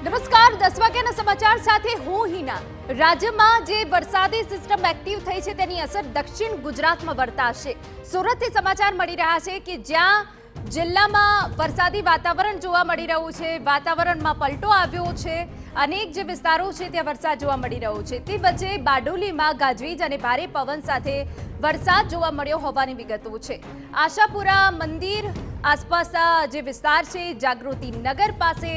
નમસ્કાર 10 વાગ્યાના સમાચાર સાથે હું હિના। રાજ્યમાં જે વરસાદી સિસ્ટમ એક્ટિવ થઈ છે તેની અસર દક્ષિણ ગુજરાતમાં વર્તાશે। સુરતથી સમાચાર મળી રહ્યા છે કે જ્યાં જિલ્લામાં વરસાદી વાતાવરણ જોવા મળી રહ્યું છે, વાતાવરણમાં પલટો આવ્યો છે, અનેક જે વિસ્તારો છે ત્યાં વરસાદ જોવા મળી રહ્યો છે। તે વચ્ચે બારડોલીમાં ગાજવીજ અને ભારે પવન સાથે વરસાદ જોવા મળ્યો હોવાની વિગતો છે। આશાપુરા મંદિર આસપાસના જે વિસ્તાર છે, જાગૃતિ નગર પાસે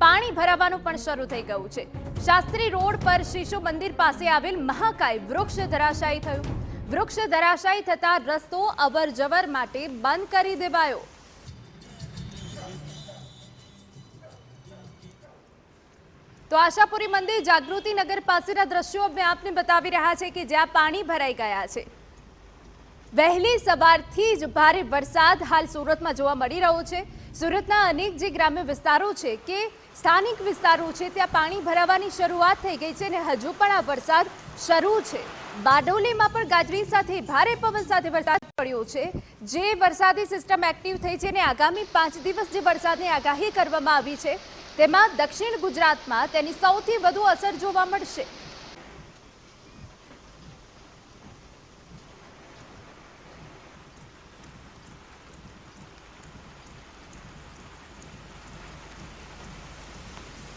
પાણી ભરાવાનું પણ શરૂ થઈ ગયું છે। શાસ્ત્રી રોડ પર શિશુ મંદિર પાસે આવેલ મહાકાય વૃક્ષ ધરાશાયી થયું। વૃક્ષ ધરાશાયી થતા રસ્તો અવરજવર માટે બંધ કરી દેવાયો। તો આશાપુરી મંદિર જાગૃતિ નગર પાસેના દ્રશ્યો અમે આપને બતાવી રહ્યા છે કે જ્યાં પાણી ભરાઈ ગયા છે। વહેલી સવારથી જ ભારે વરસાદ હાલ સુરતમાં જોવા મળી રહ્યો છે। સુરતના અનેક જે ગ્રામ્ય વિસ્તારો છે કે સ્થાનિક વિસ્તારો છે ત્યાં પાણી ભરાવાની શરૂઆત થઈ ગઈ છે અને હજુ પણ આ વરસાદ શરૂ છે। બારડોલીમાં પણ ગાજવીજ સાથે ભારે પવન સાથે વરસાદ પડ્યો છે। જે વરસાદી સિસ્ટમ એક્ટિવ થઈ છે અને આગામી 5 દિવસ જે વરસાદની આગાહી કરવામાં આવી છે તેમાં દક્ષિણ ગુજરાતમાં તેની સૌથી વધુ અસર જોવા મળશે।